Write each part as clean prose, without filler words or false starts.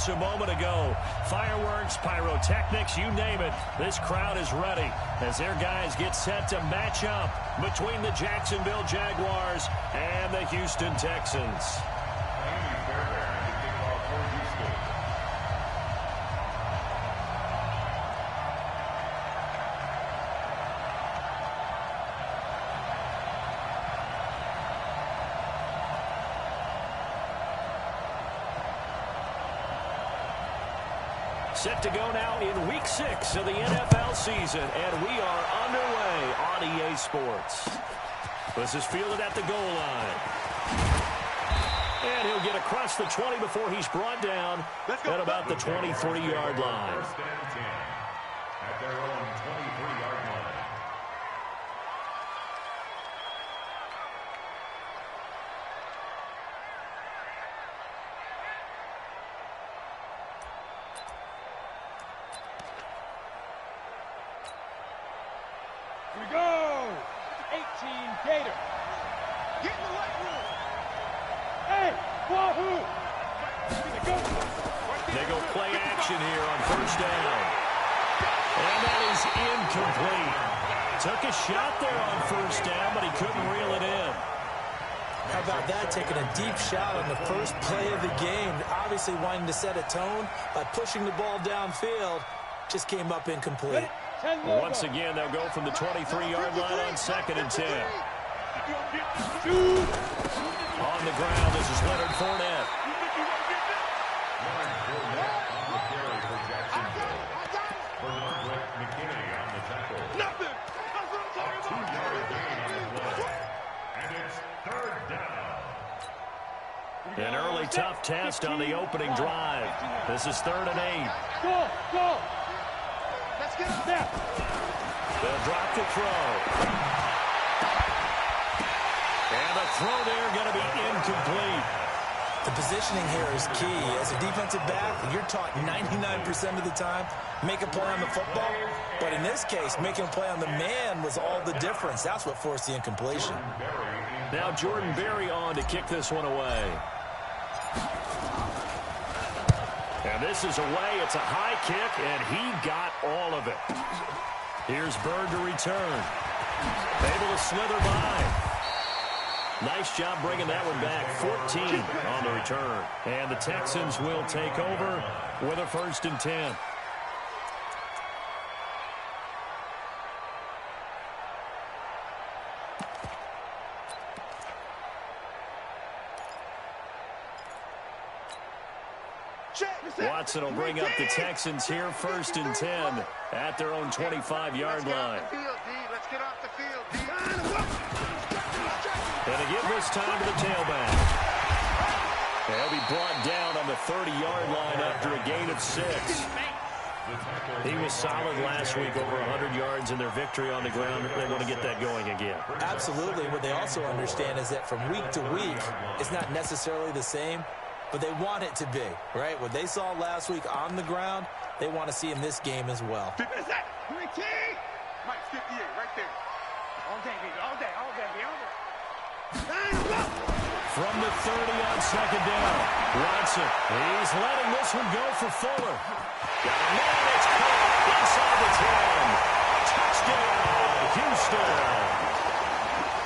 moments a moment ago. Fireworks, pyrotechnics, you name it. This crowd is ready as their guys get set to match up between the Jacksonville Jaguars and the Houston Texans. Set to go now in Week 6 of the NFL season, and we are underway on EA Sports. This is fielded at the goal line. And he'll get across the 20 before he's brought down at about the 23-yard line. First and 10 at their own 23-yard line. Here we go! 18 Gator. Get in the right room. Hey, Wahoo! They go play action here on first down. And that is incomplete. Took a shot there on first down, but he couldn't reel it in. How about that, taking a deep shot on the first play of the game, obviously wanting to set a tone by pushing the ball downfield, just came up incomplete. Once again, they'll go from the 23-yard line on 2nd and 10. On the ground, this is Leonard Fournette. Nothing! That's what I'm talking about! 2-yard gain on the play. And it's third down. An early tough test on the opening drive. This is 3rd and 8. Go! Go! Let's get up there! They'll drop the throw. And the throw there going to be incomplete. The positioning here is key. As a defensive back, you're taught 99% of the time, make a play on the football. But in this case, making a play on the man was all the difference. That's what forced the incompletion. Now Jordan Berry on to kick this one away. And this is away. It's a high kick, and he got all of it. Here's Bird to return. Able to slither by. Nice job bringing that one back. 14 on the return. And the Texans will take over with a 1st and 10. Watson will bring up the Texans here, 1st and 10 at their own 25-yard line. Let's get off the field, D. And to give this time to the tailback. He'll be brought down on the 30-yard line after a gain of 6. He was solid last week, over 100 yards in their victory on the ground. They want to get that going again. Absolutely. What they also understand is that from week to week, it's not necessarily the same, but they want it to be, right? What they saw last week on the ground, they want to see in this game as well. Mike, 58, right there. All day, baby, all day, all day, all day. From the 30 on 2nd down, Watson, he's letting this one go for Fuller. Got a man, it's caught inside the 10. Touchdown, Houston.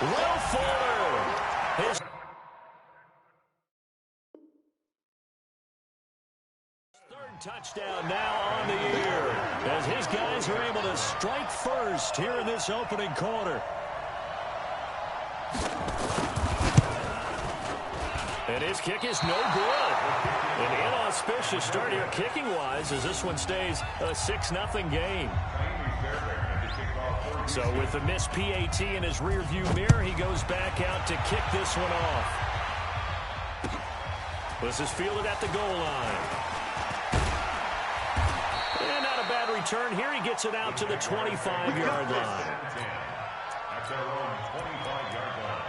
Will Fuller. His third touchdown now on the year as his guys are able to strike first here in this opening quarter. And his kick is no good. An inauspicious start here kicking-wise as this one stays a 6-0 game. So with the missed PAT in his rearview mirror, he goes back out to kick this one off. This is fielded at the goal line. And not a bad return here. He gets it out to the 25-yard line. At their own 25-yard line.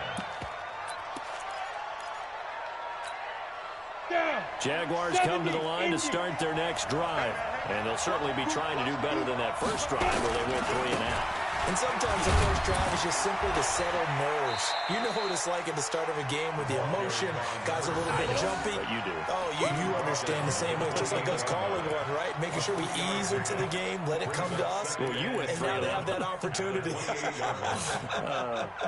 Jaguars come to the line to start their next drive. And they'll certainly be trying to do better than that first drive where they went 3 and out. And sometimes the first drive is just simply to settle nerves. You know what it's like at the start of a game with the emotion. Guys a little bit jumpy. But you do. Oh, you understand the same way. It's just like us calling one, right? Making sure we ease into the game, let it come to us. Well, you went and 3 now and they out. have that opportunity.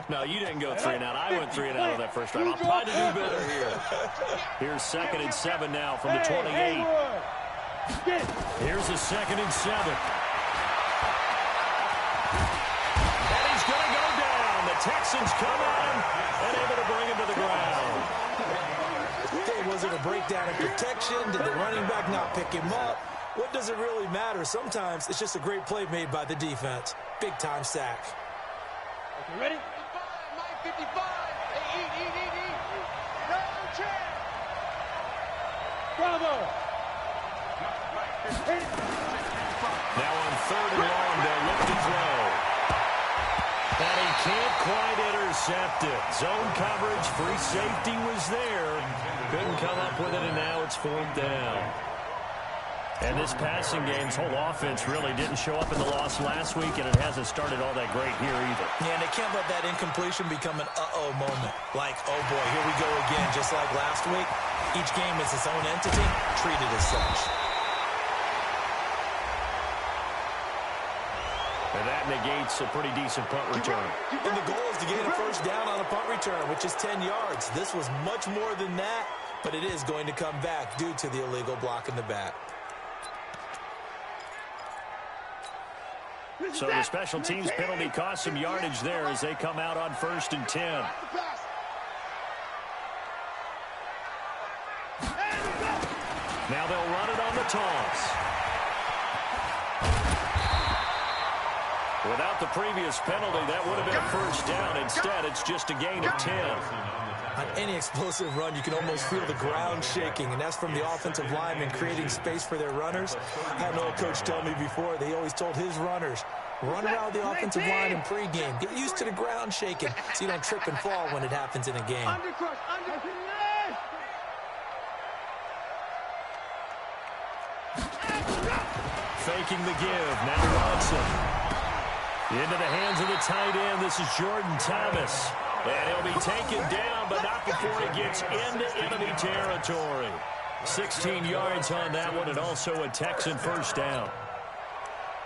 No, you didn't go 3 and out. I went 3 and out on that first drive. I'll try to do better here. Here's 2nd and 7 now from the 28. Here's a 2nd and 7. And he's going to go down. The Texans come on and able to bring him to the ground. Okay, was it a breakdown in protection? Did the running back not pick him up? What does it really matter? Sometimes it's just a great play made by the defense. Big-time sack. Okay, ready? 55, Hey, eat. No chance. Bravo. Now on 3rd and long, they'll look to throw. And he can't quite intercept it. Zone coverage, free safety was there. Couldn't come up with it, and now it's 4th down. And this passing game's whole offense really didn't show up in the loss last week, and it hasn't started all that great here either. Yeah, and they can't let that incompletion become an uh-oh moment. Like, oh boy, here we go again, just like last week. Each game is its own entity, treated as such. And that negates a pretty decent punt return. And the goal is to gain a first down on a punt return, which is 10 yards. This was much more than that, but it is going to come back due to the illegal block in the back. So the special teams penalty cost some yardage there as they come out on 1st and 10. Now they'll run it on the toss. Without the previous penalty, that would have been a first down. Instead, it's just a gain of 10. On any explosive run, you can almost feel the ground shaking, and that's from the offensive linemen creating space for their runners. I had an old coach tell me before, they always told his runners, run around the offensive line in pregame. Get used to the ground shaking so you don't trip and fall when it happens in a game. Faking the give. Now Watson. Into the hands of the tight end. This is Jordan Thomas. And he'll be taken down, but not before he gets into enemy territory. 16 yards on that one, and also a Texan first down.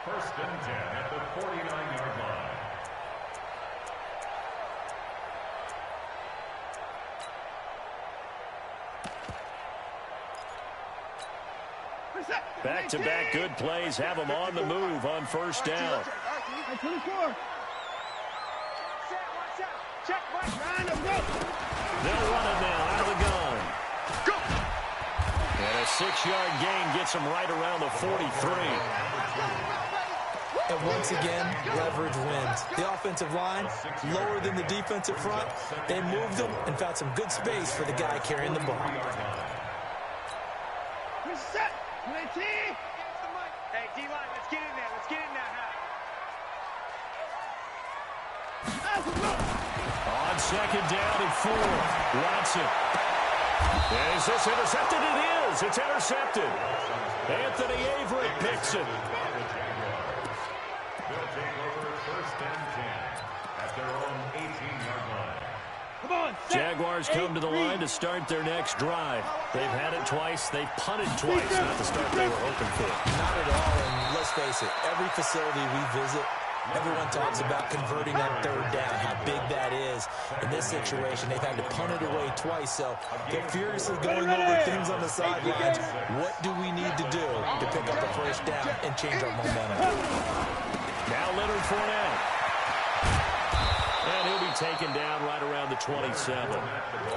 1st and 10 at the 49-yard line. Back-to-back good plays have them on the move on first down. 24. They'll run it now out of the gun. And a 6-yard gain gets them right around the 43. And once again, leverage wins. The offensive line, lower than the defensive front. They moved them and found some good space for the guy carrying the ball. Set. 20. Hey, D-line, let's get in there. Let's get in there now. On 2nd down and 4. Watson. Is this intercepted? It is. It's intercepted. Anthony Averett picks it. They'll take over 1st and 10 at their own 18-yard line. Come on. Jaguars come to the line to start their next drive. They've had it twice. They've punted twice. Not the start they were hoping for. Not at all, and let's face it, every facility we visit, everyone talks about converting that 3rd down, how big that is. In this situation, they've had to punt it away twice, so they're furiously going over things on the sidelines. What do we need to do to pick up a first down and change our momentum? Now Leonard Fournette. And he'll be taken down right around the 27.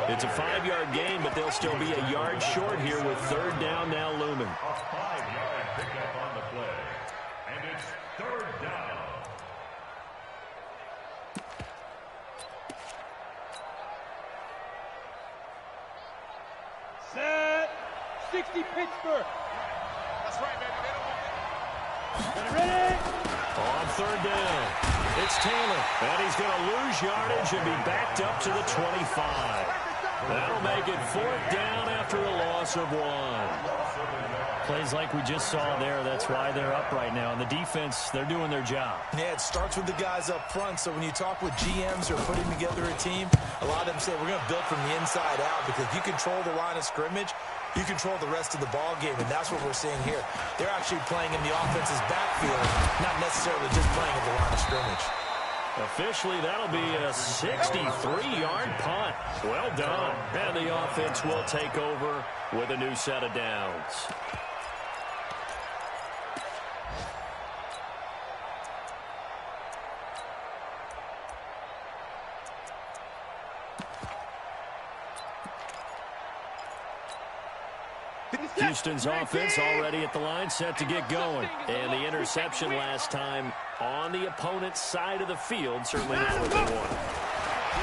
It's a 5-yard gain, but they'll still be a yard short here with 3rd down now looming. A 5-yard pickup on the play. And it's 3rd down. Set. 60 Pittsburgh. That's right, baby. Ready? On 3rd down, it's Taylor. And he's going to lose yardage and be backed up to the 25. That'll make it 4th down after a loss of 1. Plays like we just saw there. That's why they're up right now. And the defense, they're doing their job. Yeah, it starts with the guys up front. So when you talk with GMs who are putting together a team, a lot of them say we're going to build from the inside out, because if you control the line of scrimmage, you control the rest of the ball game, and that's what we're seeing here. They're actually playing in the offense's backfield, not necessarily just playing at the line of scrimmage. Officially, that'll be a 63-yard punt. Well done. And the offense will take over with a new set of downs. Houston's offense already at the line, set to get going. And the interception last time on the opponent's side of the field, certainly not what they wanted.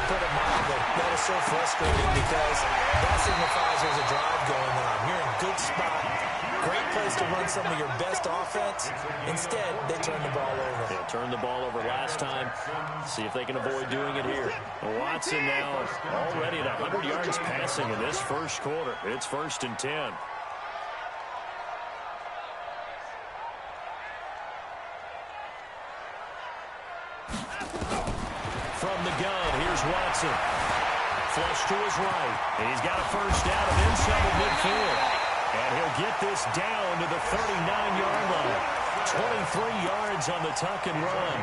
Put it mildly, that is so frustrating, because that signifies there's a drive going on. You're in a good spot, great place to run some of your best offense. Instead, they turn the ball over. They turned the ball over last time. See if they can avoid doing it here. Watson now already at 100 yards passing in this first quarter. It's 1st and 10. From the gun, here's Watson. Flush to his right. And he's got a first down of inside of midfield. And he'll get this down to the 39-yard line. 23 yards on the tuck and run.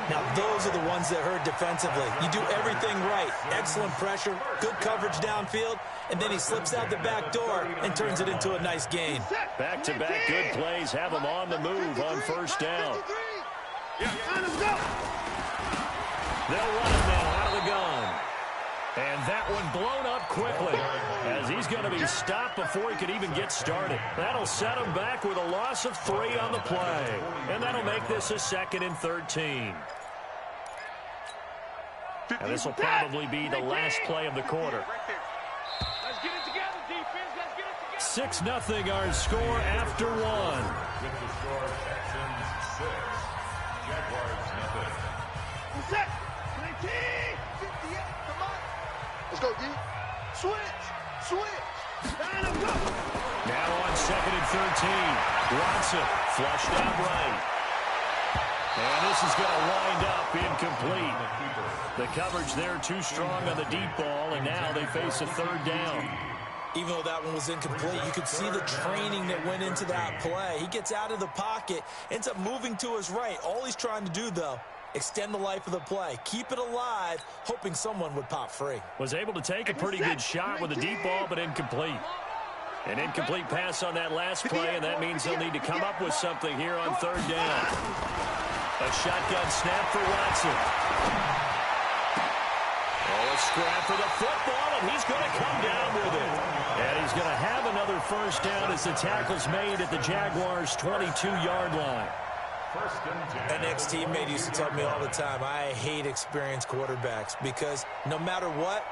Now, those are the ones that hurt defensively. You do everything right. Excellent pressure, good coverage downfield, and then he slips out the back door and turns it into a nice gain. Back-to-back good plays have him on the move on first down. They'll run it now out of the gun. And that one blown up quickly, as he's going to be stopped before he could even get started. That'll set him back with a loss of 3 on the play. And that'll make this a 2nd and 13. And this will probably be the last play of the quarter. Let's get it together, defense. Let's get it together. 6-0 our score after 1. With the score, Texans 6, Jaguars nothing. Set. 19. 58. Come on. Let's go, D. Switch. Line up, go. Now on 2nd and 13. Watson flushed out right. And this is going to wind up incomplete. The coverage there too strong on the deep ball, and now they face a 3rd down. Even though that one was incomplete, you could see the training that went into that play. He gets out of the pocket, ends up moving to his right. All he's trying to do, though, extend the life of the play. Keep it alive, hoping someone would pop free. Was able to take a pretty good shot with a deep ball, but incomplete. An incomplete pass on that last play, and that means they'll need to come up with something here on 3rd down. A shotgun snap for Watson. Oh, a scrap for the football, and he's going to come down with it. And he's going to have another first down as the tackle's made at the Jaguars' 22-yard line. An ex-teammate used to tell me all the time, I hate experienced quarterbacks, because no matter what,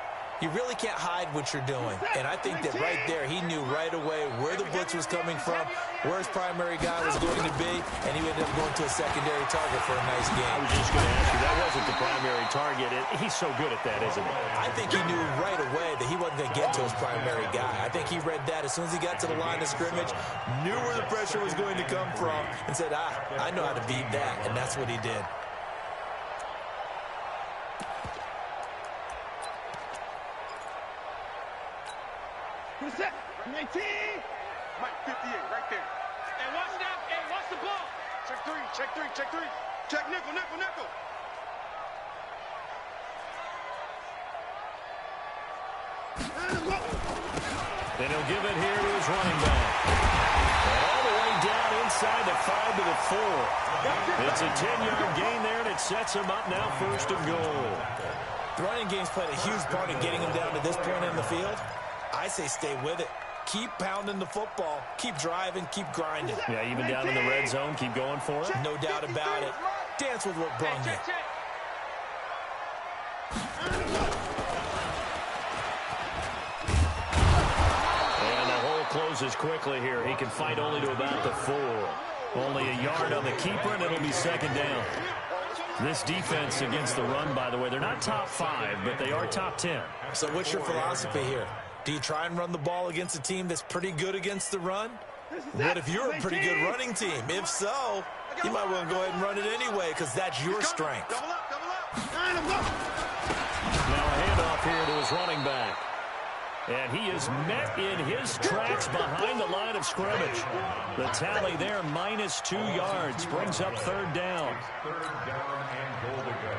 you really can't hide what you're doing. And I think that right there, he knew right away where the blitz was coming from, where his primary guy was going to be, and he ended up going to a secondary target for a nice game. I was just going to ask you, that wasn't the primary target. He's so good at that, isn't he? I think he knew right away that he wasn't going to get to his primary guy. I think he read that as soon as he got to the line of scrimmage, knew where the pressure was going to come from, and said, I know how to beat that, and that's what he did. Who's that? 19. Mike, 58, right there. Hey, watch that. Hey, watch the ball. Check 3, check 3, check 3. Check nickel. Then he'll give it here to his running back. And all the way down inside the 5 to the 4. It's a 10-yard gain there, and it sets him up now 1st and goal. The running game's played a huge part in getting him down to this point in the field. I say stay with it. Keep pounding the football. Keep driving. Keep grinding. Yeah, even down in the red zone, keep going for it. No doubt about it. Dance with what brung you. And the hole closes quickly here. He can fight only to about the 4. Only a yard on the keeper, and it'll be 2nd down. This defense against the run, by the way, they're not top 5, but they are top 10. So what's your philosophy here? Do you try and run the ball against a team that's pretty good against the run? What if you're a pretty good running team? If so, you might want to go ahead and run it anyway because that's your strength. Double up, double up. Now a handoff here to his running back. And he is met in his tracks behind the line of scrimmage. The tally there, -2 yards, brings up third down. Third down and goal to go.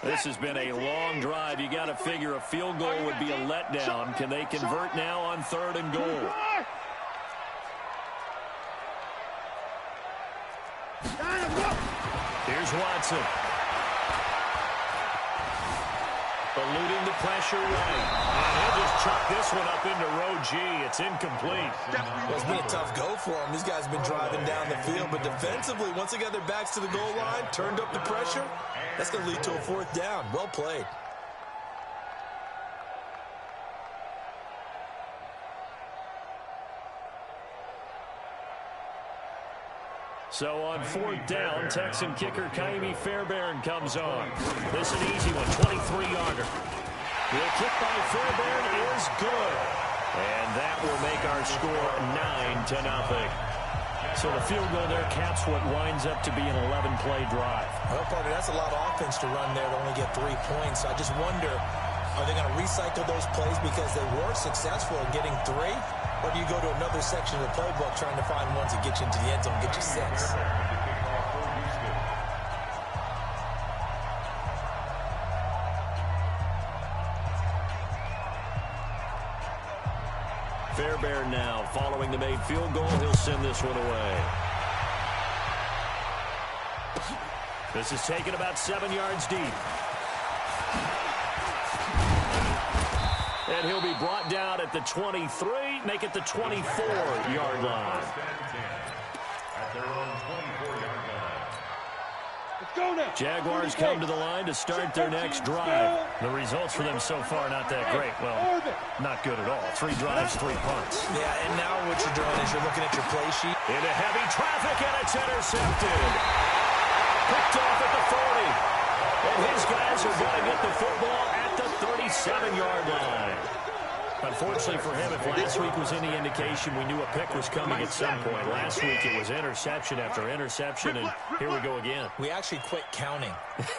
This has been a long drive. You got to figure a field goal would be a letdown. Can they convert now on 3rd and goal? Here's Watson. Eluding the pressure right. And he'll just chuck this one up into row G. It's incomplete. Well, it's been a tough go for them. These guys have been driving down the field. But defensively, once they got their backs to the goal line, turned up the pressure, that's going to lead to a 4th down. Well played. So on 4th down, Texan kicker Kaimi Fairbairn comes on. This is an easy one, 23-yarder. The kick by Fairbairn is good. And that will make our score 9-0. So the field goal there caps what winds up to be an 11-play drive. Well, partner, that's a lot of offense to run there to only get 3 points. So I just wonder, are they going to recycle those plays because they were successful in getting 3? Or do you go to another section of the playbook trying to find ones that get you into the end zone and get you 6? Fairbairn now following the made field goal. He'll send this one away. This is taken about 7 yards deep. And he'll be brought down at the 23, make it the 24-yard line. At their own 24-yard line. Let's go now. Jaguars come to the line to start their next drive. The results for them so far not that great. Well, not good at all. 3 drives, 3 punts. Yeah, and now what you're doing is you're looking at your play sheet. Into heavy traffic, and it's intercepted. Picked off at the 40. And his guys are going to get the football at the 37-yard line. Unfortunately for him, if last week was any indication, we knew a pick was coming at some point. Last week it was interception after interception, and here we go again. We actually quit counting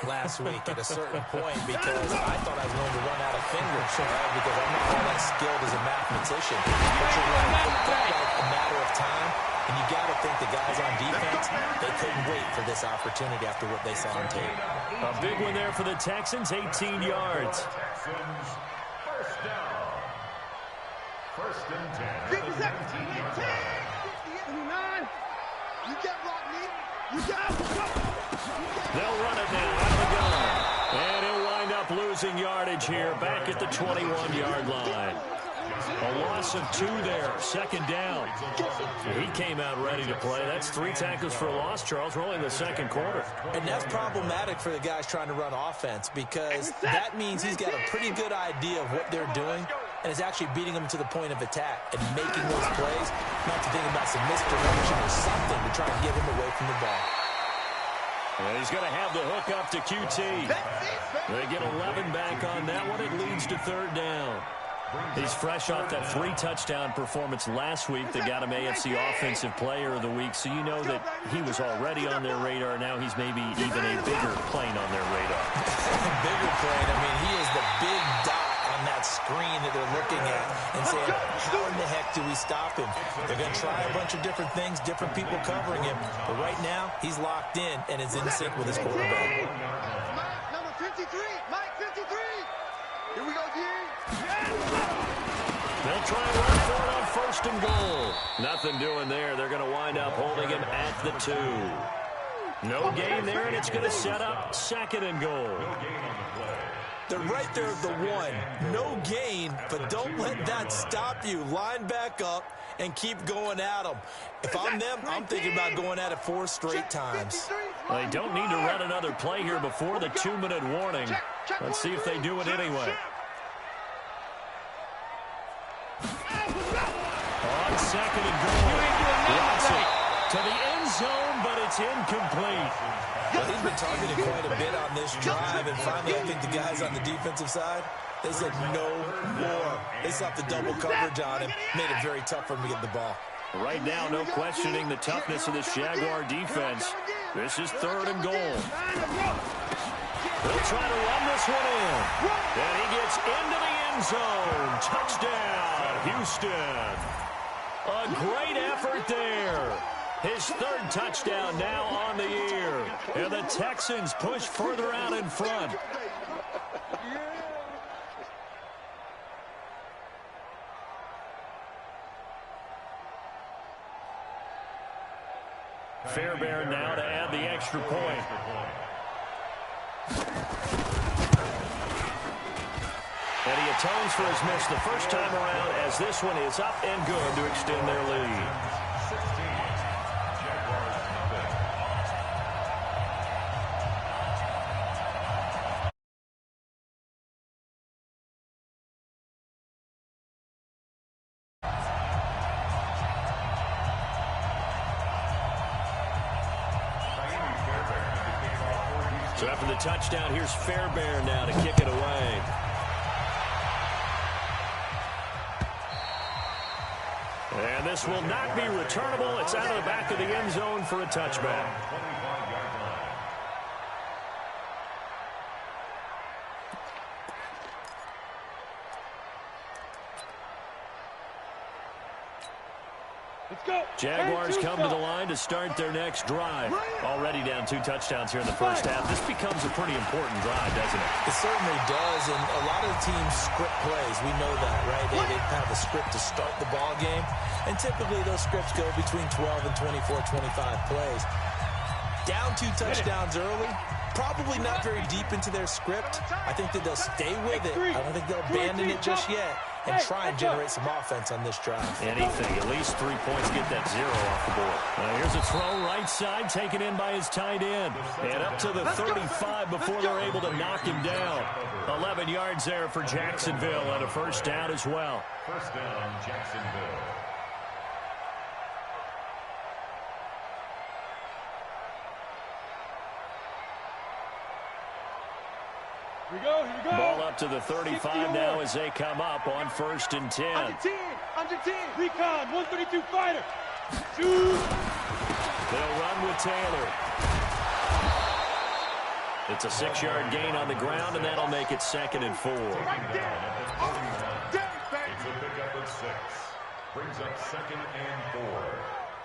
last week at a certain point because I thought I was going to run out of fingers because I'm not all that skilled as a mathematician. But you're right, it felt like a matter of time, and you got to think the guys on defense, they couldn't wait for this opportunity after what they saw on tape. A big one there for the Texans, 18 yards. Texans, first down. First and 10. 50 seconds. 59. You got blocked, me. You got They'll run it now out of the gun. And he'll wind up losing yardage here back at the 21-yard line. A loss of 2 there, 2nd down. He came out ready to play. That's 3 tackles for a loss, Charles. We're only in the 2nd quarter. And that's problematic for the guys trying to run offense because that means he's got a pretty good idea of what they're doing and is actually beating them to the point of attack and making those plays, not to think about some misdirection or something to try and get him away from the ball. And he's going to have the hook up to QT. They get 11 back on that one. It leads to 3rd down. He's fresh off that 3-touchdown performance last week that got him AFC Offensive Player of the Week, so you know that he was already on their radar. Now he's maybe even a bigger plane on their radar. Bigger plane. I mean, he is the big dot on that screen that they're looking at and saying, how in the heck do we stop him? They're going to try a bunch of different things, different people covering him, but right now he's locked in and is in sync with his quarterback. Mike, number 53. Mike, 53. Here we go, G. They'll try and run for it on 1st and goal. Nothing doing there. They're going to wind up holding him at the 2. No gain there, and it's going to set up 2nd and goal. They're right there at the 1. No gain, but don't let that stop you. Line back up and keep going at them. If I'm them, I'm thinking about going at it 4 straight times. They don't need to run another play here before the 2-minute warning. Let's see if they do it anyway. On 2nd and goal, Watson to the end zone, but it's it's incomplete. Well, he's been targeted quite a bit on this drive, and finally I think the guys on the defensive side, they said no more. They slapped the double coverage on him, made it very tough for him to get the ball. Right now, no questioning the toughness of this Jaguar defense. This is 3rd and goal. He'll try to run this one in. And he gets into the end zone. Touchdown, Houston. A great effort there. His 3rd touchdown now on the year. And the Texans push further out in front. Fairbairn now to add the extra point. And he atones for his miss the first time around as this one is up and good to extend their lead. So after the touchdown, here's Fairbairn now to kick it away. And this will not be returnable. It's out of the back of the end zone for a touchback. Jaguars come to the line to start their next drive. Already down 2 touchdowns here in the first half. This becomes a pretty important drive, doesn't it? It certainly does, and a lot of the teams script plays. We know that, right? They have a script to start the ball game, and typically those scripts go between 12 and 24, 25 plays. Down 2 touchdowns early, probably not very deep into their script. I think that they'll stay with it. I don't think they'll abandon it just yet and try and generate some offense on this drive. Anything, at least 3 points, get that 0 off the board. Here's a throw right side, taken in by his tight end. And up to the 35 before they're able to knock him down. 11 yards there for Jacksonville and a first down as well. First down, Jacksonville. Here we go. Ball up to the 35 now as they come up on 1st and 10. Under 10. Recon, 132 fighter. Shoot. They'll run with Taylor. It's a 6-yard gain on the ground, and that'll make it 2nd and 4. Right there. It's a pickup of 6. Brings up 2nd and 4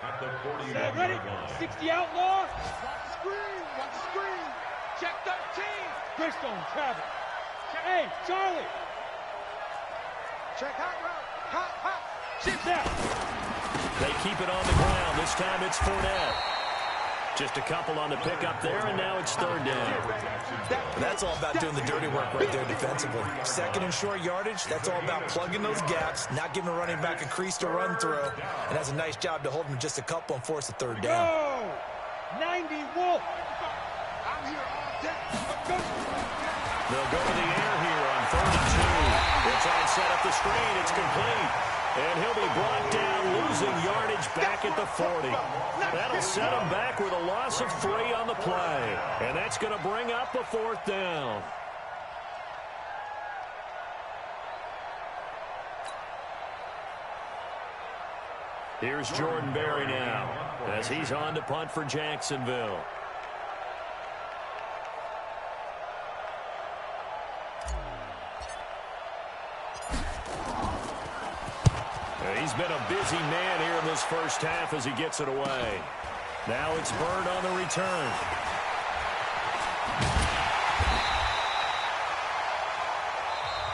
at the 41-yard line. 60 outlaw. Watch the screen. Check 13. Greystone travel. Hey, Charlie. Check hot route. Hot. Shift out. They keep it on the ground. This time it's Fournette. Just a couple on the pickup there, and now it's 3rd down. That's all about doing the dirty work right there defensively. 2nd and short yardage, that's all about plugging those gaps, not giving a running back a crease to run through, and has a nice job to hold him just a couple and force a 3rd down. 90 Wolf. I'm here all day. They'll go to the air here on 3rd and 2. They'll try and set up the screen. It's complete. And he'll be brought down, losing yardage back at the 40. That'll set him back with a loss of 3 on the play. And that's going to bring up a 4th down. Here's Jordan Berry now as he's on to punt for Jacksonville. He's been a busy man here in this first half as he gets it away. Now it's Bird on the return.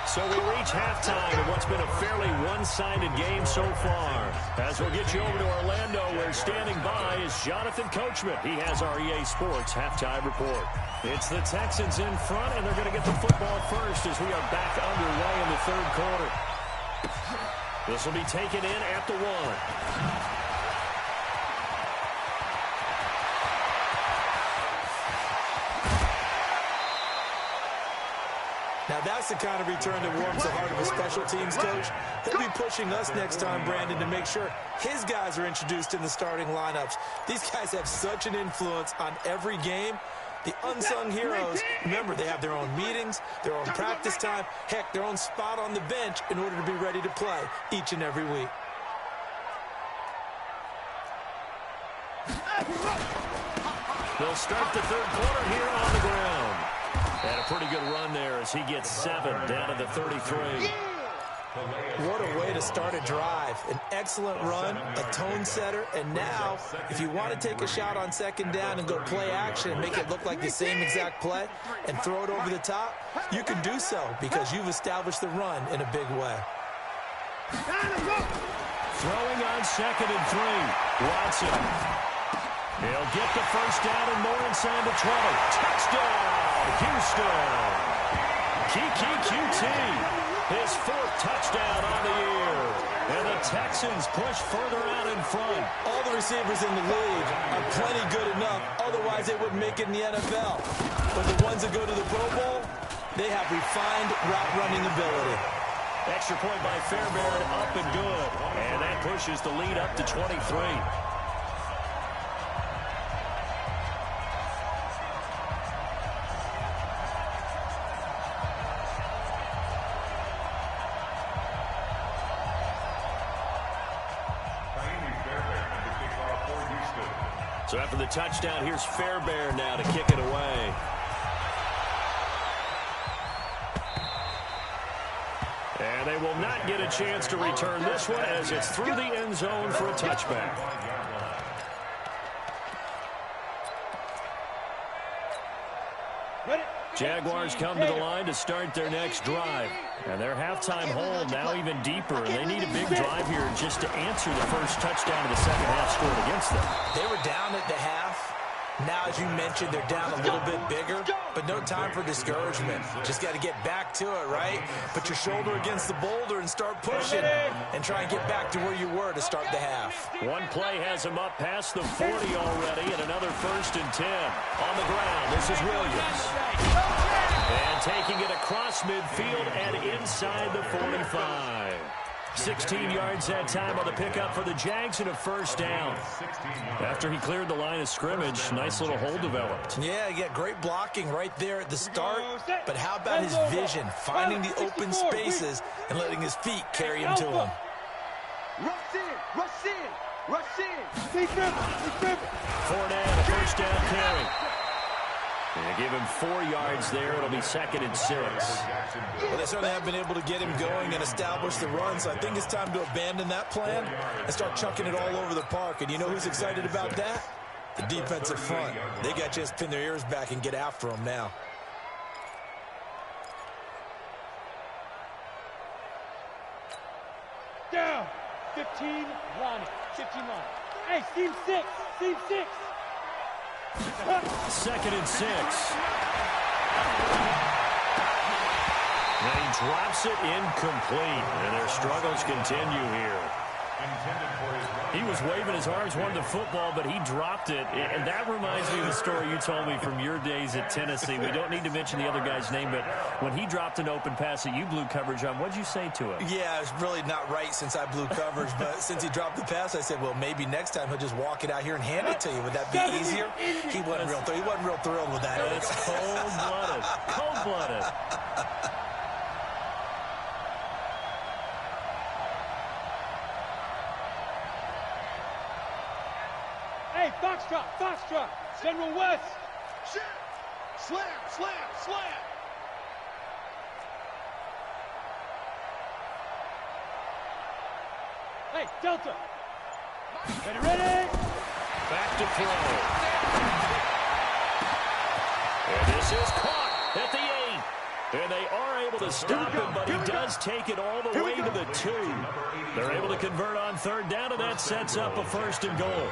So we reach halftime in what's been a fairly one-sided game so far. As we'll get you over to Orlando, where standing by is Jonathan Coachman. He has our EA Sports halftime report. It's the Texans in front, and they're going to get the football first as we are back underway in the 3rd quarter. This will be taken in at the 1. Now, that's the kind of return that warms the heart of a special teams coach. He'll be pushing us next time, Brandon, to make sure his guys are introduced in the starting lineups. These guys have such an influence on every game. The unsung heroes, remember, they have their own meetings, their own practice time, heck, their own spot on the bench in order to be ready to play each and every week. They'll start the third quarter here on the ground. And a pretty good run there as he gets 7 down to the 33. What a way to start a drive. An excellent run, a tone setter, and now, if you want to take a shot on second down and go play action and make it look like the same exact play and throw it over the top, you can do so because you've established the run in a big way. Throwing on 2nd and 3. Watson. He'll get the first down and more inside the 20. Touchdown, Houston. Kiki QT, his 4th touchdown on the year. And the Texans push further out in front. All the receivers in the league are plenty good enough. Otherwise, they wouldn't make it in the NFL. But the ones that go to the Pro Bowl, they have refined route running ability. Extra point by Fairbairn, up and good. And that pushes the lead up to 23. So after the touchdown, here's Fairbairn now to kick it away. And they will not get a chance to return this one as it's through the end zone for a touchback. Jaguars come to the line to start their next drive. And their halftime hole now even deeper. And they need a big drive here just to answer the first touchdown of the second half scored against them. They were down at the half. Now, as you mentioned, they're down a little bit bigger, but no time for discouragement. Just got to get back to it, right? Put your shoulder against the boulder and start pushing and try and get back to where you were to start the half. One play has him up past the 40 already, and another 1st and 10. On the ground, this is Williams. And taking it across midfield and inside the 45. 16 yards that time on the pickup for the Jags and a first down. After he cleared the line of scrimmage, nice little hole developed. Yeah, great blocking right there at the start. But how about his vision, finding the open spaces and letting his feet carry him to him? Rush in, rush in, rush in. Fournette, a first down carry. They give him 4 yards there. It'll be 2nd and 6. Well, they certainly have been able to get him going and establish the run, so I think it's time to abandon that plan and start chucking it all over the park. And you know who's excited about that? The defensive front. They got to just pin their ears back and get after him now. Down. 15 line. 15 line. Hey, team 6. Team 6. 2nd and 6. And he drops it incomplete. And their struggles continue here. He was waving his arms, wanted the football, but he dropped it. And that reminds me of the story you told me from your days at Tennessee. We don't need to mention the other guy's name, but when he dropped an open pass that you blew coverage on, what'd you say to him? Yeah, it's really not right since I blew coverage, but since he dropped the pass, I said, well, maybe next time he'll just walk it out here and hand it to you. Would that be easier? He wasn't real thrilled with that. It's cold-blooded. Cold-blooded. Hey, Foxtrot. General West. Shit. Slam. Hey, Delta. Ready? Back to throw. And this is caught at the 8. And they are able to stop him, but he does take it all the way to the 2. They're able to convert on 3rd down, and that sets up a 1st and goal.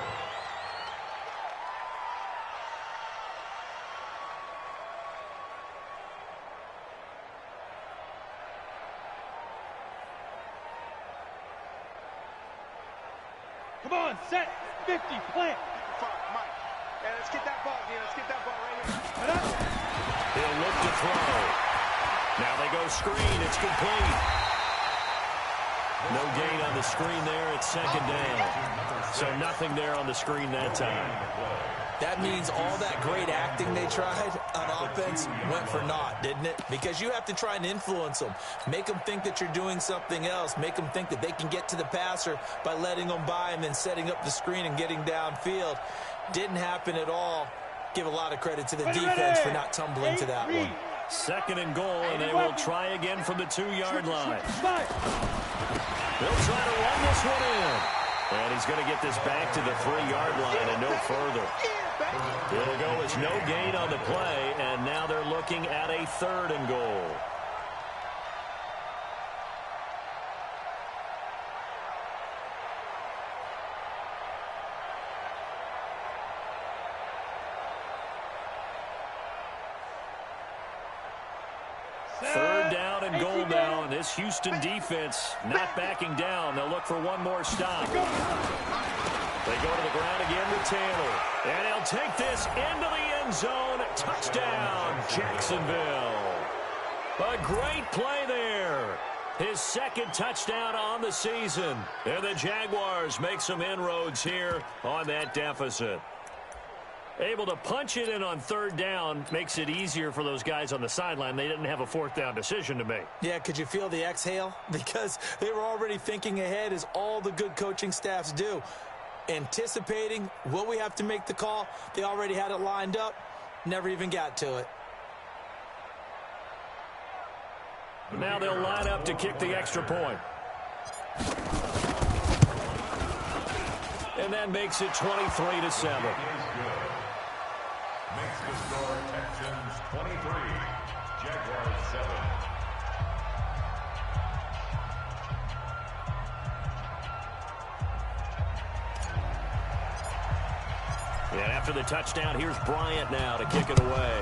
Come on, set. 50, plant. Fuck, Mike. Hey, let's get that ball, man. Let's get that ball right here. He'll look to throw. Now they go screen. It's complete. No gain on the screen there. It's second down. So nothing there on the screen that time. That means all that great acting they tried on offense went for naught, didn't it? Because you have to try and influence them. Make them think that you're doing something else. Make them think that they can get to the passer by letting them by and then setting up the screen and getting downfield. Didn't happen at all. Give a lot of credit to the defense for not tumbling to that one. Second and goal, and they will try again from the 2-yard line. They'll try to run this one in. And he's going to get this back to the 3-yard line and no further. It'll go as no gain on the play, and now they're looking at a 3rd and goal. Third down and goal now, and this Houston defense not backing down. They'll look for one more stop. They go to the ground again with Taylor. And he'll take this into the end zone. Touchdown, Jacksonville. A great play there. His second touchdown on the season. And the Jaguars make some inroads here on that deficit. Able to punch it in on 3rd down makes it easier for those guys on the sideline. They didn't have a 4th down decision to make. Yeah, could you feel the exhale? Because they were already thinking ahead, as all the good coaching staffs do. Anticipating, will we have to make the call? They already had it lined up. Never even got to it. Now they'll line up to kick the extra point. And that makes it 23-7. Makes the score Texans 23, Jaguars 7. And after the touchdown, here's Bryant now to kick it away.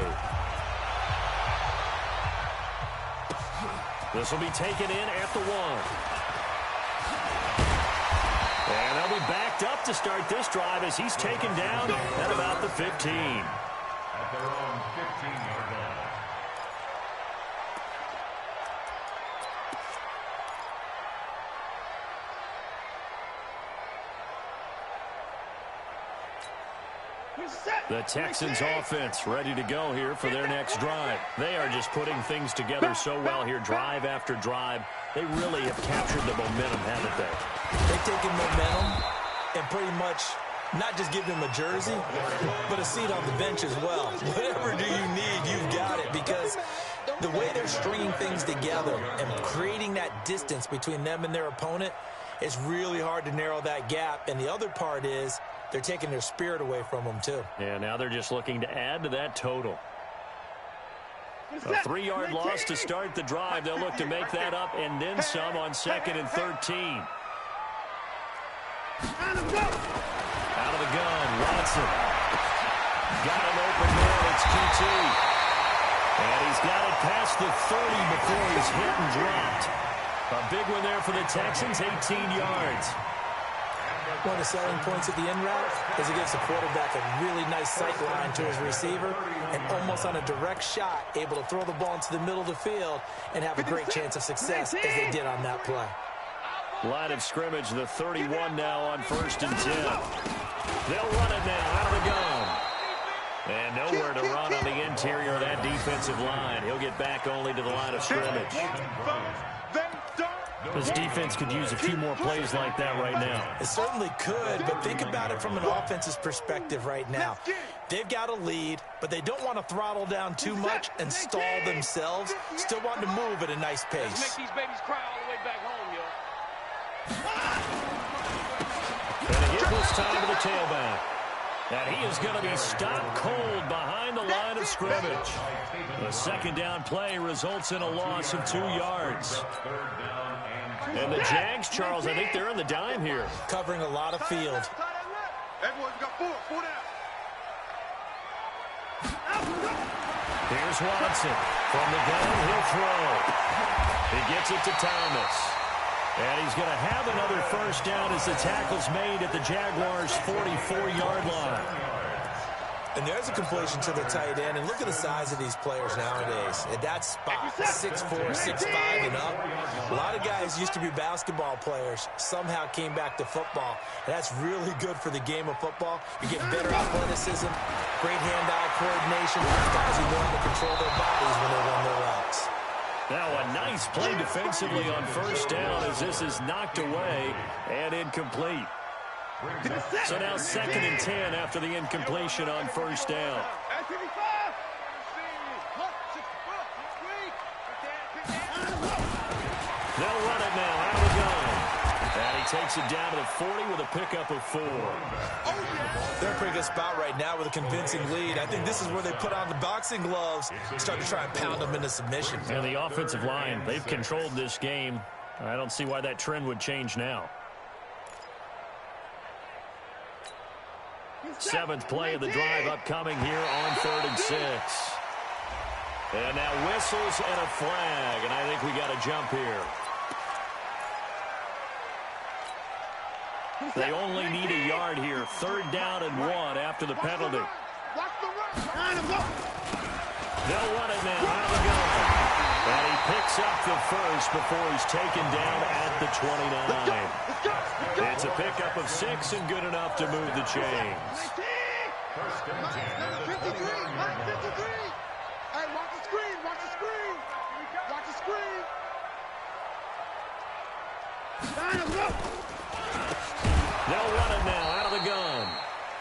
This will be taken in at the 1. And they'll be backed up to start this drive as he's taken down at about the 15. At their own 15-yard line. The Texans offense ready to go here for their next drive. They are just putting things together so well here, drive after drive. They really have captured the momentum, haven't they? They've taken momentum and pretty much not just give them a jersey, but a seat on the bench as well. Whatever do you need, you've got it, because the way they're stringing things together and creating that distance between them and their opponent, it's really hard to narrow that gap. And the other part is they're taking their spirit away from them, too. Yeah, now they're just looking to add to that total. A 3-yard loss to start the drive. They'll look to make that up and then some on 2nd and 13. Out of the gun, Watson. Got an open man, it's QT. And he's got it past the 30 before he's hit and dropped. A big one there for the Texans, 18 yards. One of the selling points of the in route is it gives the quarterback a really nice sight line to his receiver and almost on a direct shot able to throw the ball into the middle of the field and have a great chance of success as they did on that play. Line of scrimmage, the 31 now on 1st and 10. They'll run it now out of the gun. And nowhere to run on the interior of that defensive line. He'll get back only to the line of scrimmage. This defense could use a few more plays like that right now. It certainly could, but think about it from an offense's perspective right now. They've got a lead, but they don't want to throttle down too much and stall themselves. Still want to move at a nice pace. Let's make these babies cry all the way back home, yo. And a hit this time to the tailback. And he is going to be stopped cold behind the line of scrimmage. The 2nd down play results in a loss of 2 yards. And the Jags, Charles, I think they're on the dime here. Covering a lot of field. Everyone's got 4 down. Here's Watson. From the gun, he'll throw. He gets it to Thomas. And he's going to have another 1st down as the tackle's made at the Jaguars' 44-yard line. And there's a completion to the tight end. And look at the size of these players nowadays. At that spot, 6'4", 6'5", and up. A lot of guys used to be basketball players, somehow came back to football. And that's really good for the game of football. You get better athleticism, great hand-eye coordination. Guys who know how to control their bodies when they run their routes. Now a nice play defensively on first down as this is knocked away and incomplete. So now 2nd and 10 after the incompletion on first down. They'll run it now out of the gun. And he takes it down to the 40 with a pickup of 4. They're in a pretty good spot right now with a convincing lead. I think this is where they put on the boxing gloves and start to try and pound them into submission. And the offensive line, they've controlled this game. I don't see why that trend would change now. 7th play of the drive upcoming here on 3rd and 6. And now whistles and a flag, and I think we got a jump here. They only need a yard here. 3rd down and 1 after the penalty. They'll run it now out of the gun. And he picks up the first before he's taken down at the 29. It's a pickup of 6 and good enough to move the chains. 53. Hey, watch the screen. Watch the screen. Watch the screen. They'll run it now out of the gun.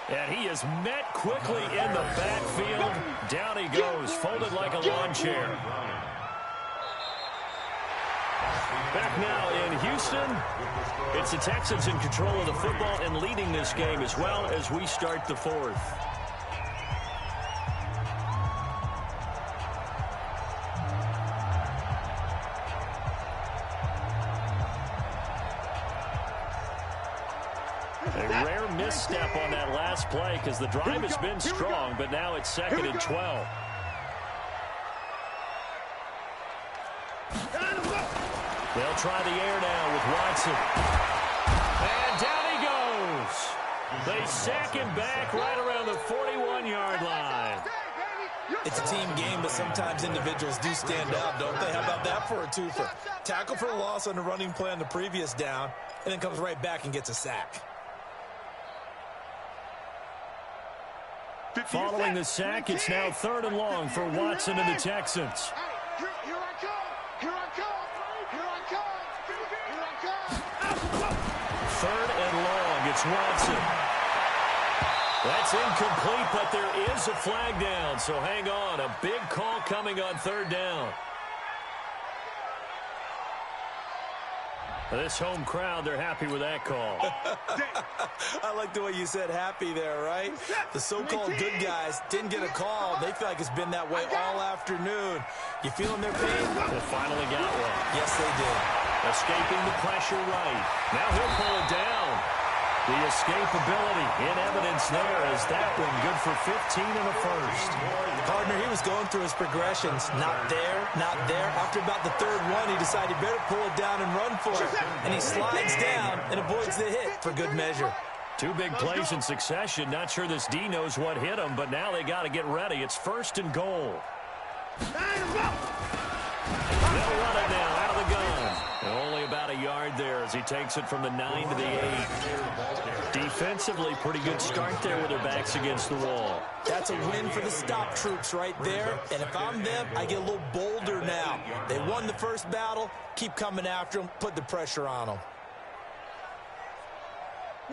And he is met quickly in the backfield. Down he goes, folded like a lawn chair. Back now in Houston. It's the Texans in control of the football and leading this game as well as we start the 4th. A rare misstep on that last play because the drive has been strong, but now it's 2nd and 12. They'll try the air now with Watson. And down he goes. They sack him back right around the 41-yard line. It's a team game, but sometimes individuals do stand out, don't they? How about that for a twofer? Tackle for a loss on the running play on the previous down, and then comes right back and gets a sack. Following the sack, it's now 3rd and long for Watson and the Texans. Here I come. Here I come. Here I come. Here I come. 3rd and long. It's Watson. That's incomplete, but there is a flag down, so hang on. A big call coming on 3rd down. This home crowd, they're happy with that call. I like the way you said happy there, right? The so-called good guys didn't get a call. They feel like it's been that way all afternoon. You feeling their pain? They finally got one. Yes, they did. Escaping the pressure right. Now he'll pull it down. The escapability in evidence there as that one good for 15 and a first. Partner, he was going through his progressions. Not there, not there. After about the 3rd one, he decided he better pull it down and run for it. And he slides down and avoids the hit for good measure. 2 big plays in succession. Not sure this D knows what hit him, but now they got to get ready. It's 1st and goal. They'll run it now out of the gun. And only about a yard there as he takes it from the 9 to the 8. Defensively, pretty good start there with their backs against the wall. That's a win for the stop troops right there. And if I'm them, I get a little bolder now. They won the first battle. Keep coming after them. Put the pressure on them.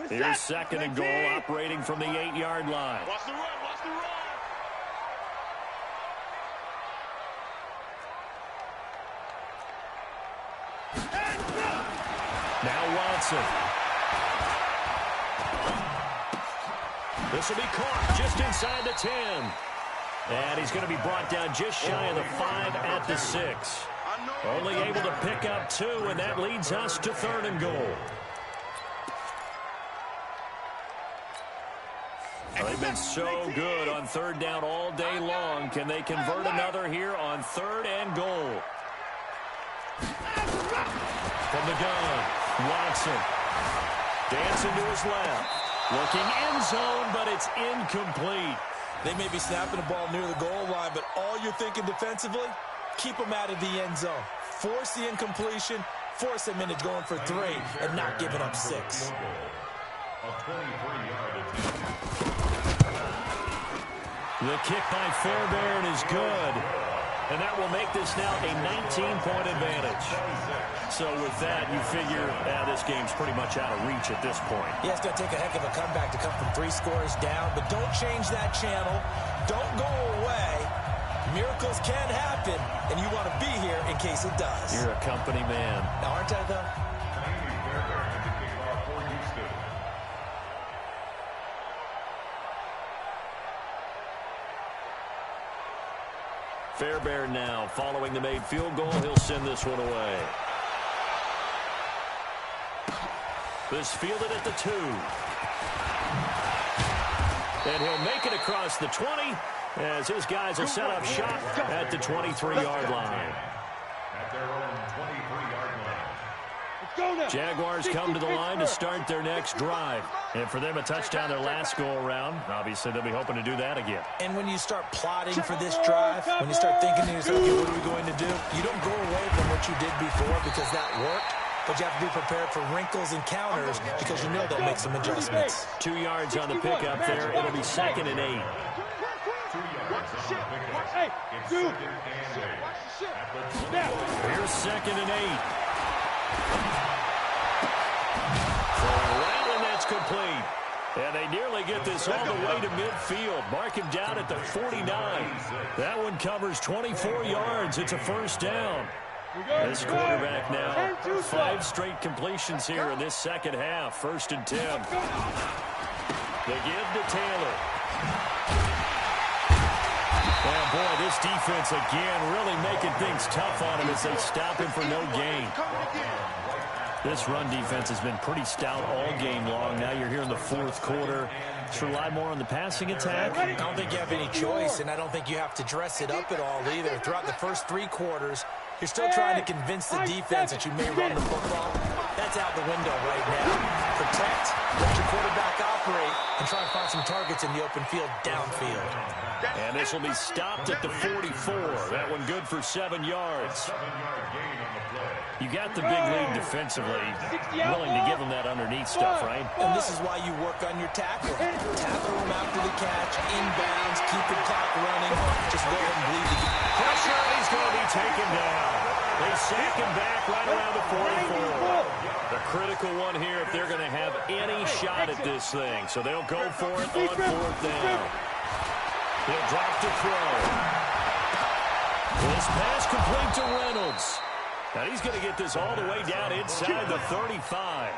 Here's 2nd and goal, operating from the 8-yard line. Watch the run. Watch the run. Now Watson. This will be caught just inside the 10. And he's going to be brought down just shy of the 5 at the 6. Only able to pick up 2, and that leads us to 3rd and goal. They've been so good on 3rd down all day long. Can they convert another here on 3rd and goal? From the gun, Watson. Dancing to his left. Looking end zone, but it's incomplete. They may be snapping the ball near the goal line, but all you're thinking defensively, keep them out of the end zone. Force the incompletion, force them into going for 3 and not giving up 6. The kick by Fairbairn is good. And that will make this now a 19-point advantage. So with that, you figure this game's pretty much out of reach at this point. Yeah, it's going to take a heck of a comeback to come from 3 scores down, but don't change that channel. Don't go away. Miracles can happen, and you want to be here in case it does. You're a company man. Now, aren't I, though? Fairbairn now, following the made field goal, he'll send this one away. This fielded at the 2. And he'll make it across the 20 as his guys will set up shop at the 23-yard line. At their own 23-yard line. Jaguars come to the line to start their next drive. And for them, a touchdown their last go-around. Obviously, they'll be hoping to do that again. And when you start plotting for this drive, when you start thinking to yourself, okay, what are we going to do? You don't go away from what you did before because that worked. But you have to be prepared for wrinkles and counters because you know they'll make some adjustments. 2 yards on the pickup there. It'll be 2nd and 8. 2 yards on the pickup. It's 2nd and 8. Here's 2nd and 8. And that's complete. And they nearly get this all the way to midfield. Mark him down at the 49. That one covers 24 yards. It's a first down. This quarterback now, 5 straight completions here in this second half. 1st and 10. They give to Taylor. Oh, boy, this defense again really making things tough on him as they stop him for no gain. This run defense has been pretty stout all game long. Now you're here in the 4th quarter. To rely more on the passing attack? I don't think you have any choice, and I don't think you have to dress it up at all either. Throughout the first 3 quarters, you're still trying to convince the defense that you may run the football. That's out the window right now. Protect, let your quarterback operate, and try and find some targets in the open field downfield. And this will be stopped at the 44. That one good for 7 yards. 7-yard gain on the play. You got the big lead defensively, willing to give them that underneath stuff, right? And this is why you work on your tackle. Tackle them after the catch, inbounds, keep the clock running. Just let them bleed the game. Pressure, and he's going to be taken down. They sack him back right around the 44. The critical one here if they're going to have any shot at this thing. So they'll go for it on 4th down. He'll drop to throw. This pass complete to Reynolds. Now he's going to get this all the way down inside the 35.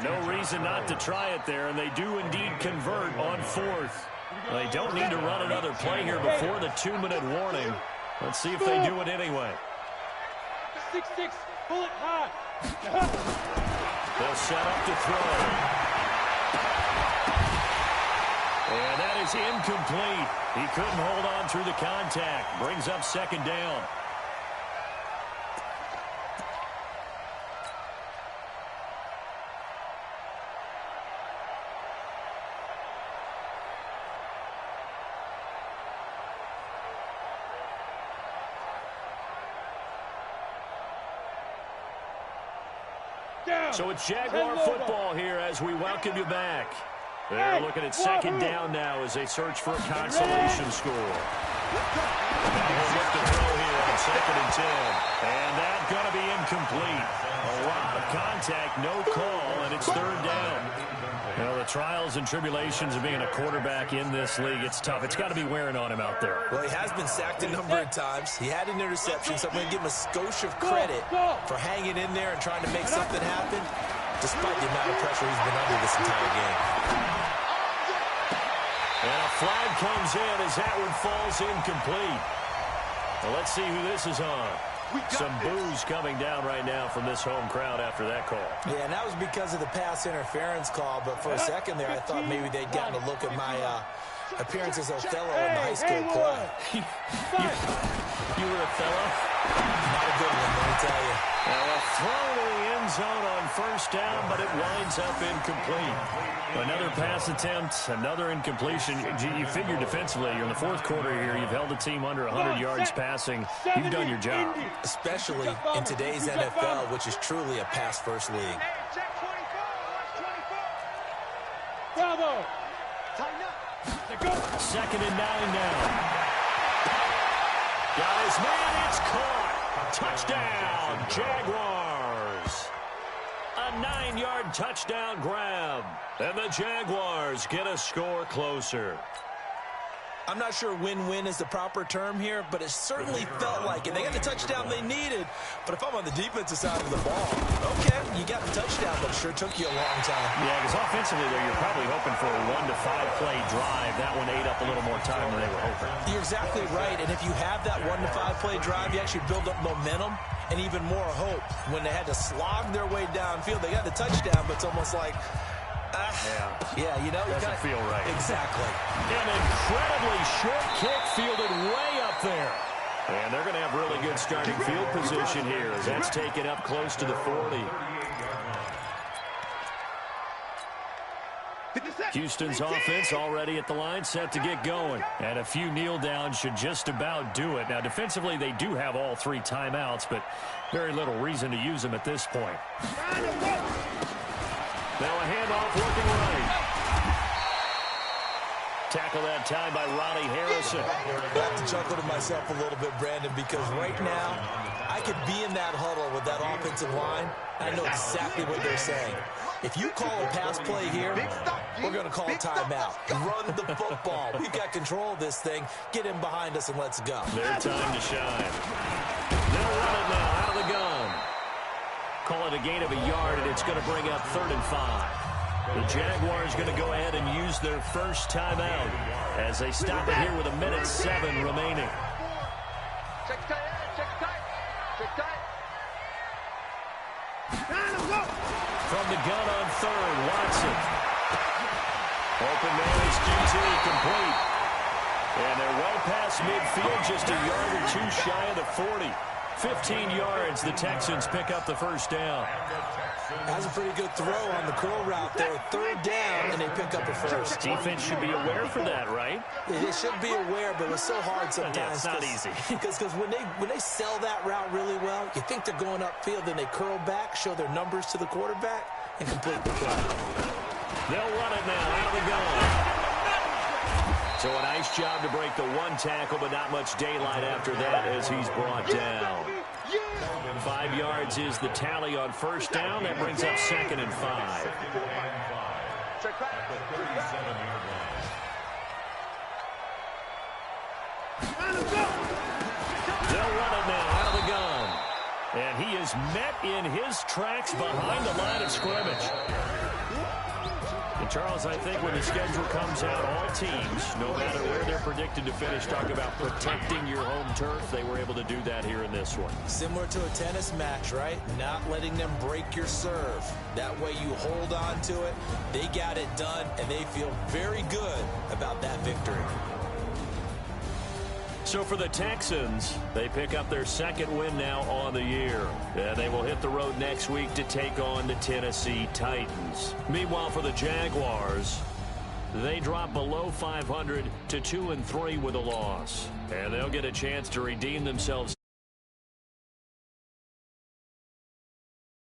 No reason not to try it there, and they do indeed convert on 4th. They don't need to run another play here before the 2-minute warning. Let's see if they do it anyway. 6-6, pull it high. They'll set up to throw. And that is incomplete. He couldn't hold on through the contact. Brings up 2nd down. So it's Jaguar football here as we welcome you back. They're looking at 2nd down now as they search for a consolation score. Now he'll look to throw here on 2nd and 10. And that's going to be incomplete. A lot of contact, no call, and it's 3rd down. You know, the trials and tribulations of being a quarterback in this league, it's tough. It's got to be wearing on him out there. Well, he has been sacked a number of times. He had an interception, so I'm going to give him a skosh of credit for hanging in there and trying to make something happen, despite the amount of pressure he's been under this entire game. And a flag comes in as that one falls incomplete. Well, let's see who this is on. Some boos coming down right now from this home crowd after that call. Yeah, and that was because of the pass interference call, but for a second there, I thought maybe they'd gotten a look at my appearance as Othello in the high school play. You were Othello? Not a good one, let me tell you. Now a throw to the end zone on first down, but it winds up incomplete. Another pass attempt, another incompletion. You figure defensively, you're in the fourth quarter here. You've held the team under 100 yards passing. You've done your job. Especially in today's NFL, which is truly a pass-first league. Bravo! Second and 9 now. Got his man, it's caught. Touchdown, Jaguars. A 9-yard touchdown grab. And the Jaguars get a score closer. I'm not sure win-win is the proper term here, but it certainly felt like it. They got the touchdown they needed, but if I'm on the defensive side of the ball, okay, you got the touchdown, but it sure took you a long time. Yeah, because offensively there, you're probably hoping for a 1 to 5 play drive. That one ate up a little more time than they were hoping. You're exactly right, and if you have that 1 to 5 play drive, you actually build up momentum and even more hope. When they had to slog their way downfield, they got the touchdown, but it's almost like, yeah, you know, doesn't feel right. Exactly. An incredibly short kick fielded way up there. And they're going to have really good starting field position here as that's taken up close to the 40. Houston's offense already at the line, set to get going. And a few kneel downs should just about do it. Now, defensively, they do have all 3 timeouts, but very little reason to use them at this point. Now a handoff looking right. Tackle that time by Ronnie Harrison. I have to chuckle to myself a little bit, Brandon, because right now I could be in that huddle with that offensive line. I know exactly what they're saying. If you call a pass play here, we're going to call a timeout. Run the football. We've got control of this thing. Get in behind us and let's go. Their time to shine. They'll run it now out of the gun. Call it a gain of a yard, and it's going to bring up 3rd and 5. The Jaguars going to go ahead and use their first timeout as they stop it here with 1:07 remaining. Check tight, check tight, check tight. From the gun on 3rd, Watson. Open man is QT, complete. And they're well past midfield, just a yard or 2 shy of the 40. 15 yards, the Texans pick up the first down. That's a pretty good throw on the curl route there. 3rd down, and they pick up a first. Defense should be aware for that, right? They should be aware, but it's so hard sometimes. Yeah, it's not easy. Because when they sell that route really well, you think they're going upfield, then they curl back, show their numbers to the quarterback, and complete the play. They'll run it now out of the gun. So a nice job to break the 1 tackle, but not much daylight after that as he's brought down. 5 yards is the tally on first down. That brings up 2nd and 5. They'll run it now out of the gun. And he is met in his tracks behind the line of scrimmage. And Charles, I think when the schedule comes out, all teams, no matter where they're predicted to finish, talk about protecting your home turf. They were able to do that here in this one. Similar to a tennis match, right? Not letting them break your serve. That way you hold on to it. They got it done, and they feel very good about that victory. So for the Texans, they pick up their 2nd win now on the year. And they will hit the road next week to take on the Tennessee Titans. Meanwhile, for the Jaguars, they drop below 500 to 2-3 with a loss. And they'll get a chance to redeem themselves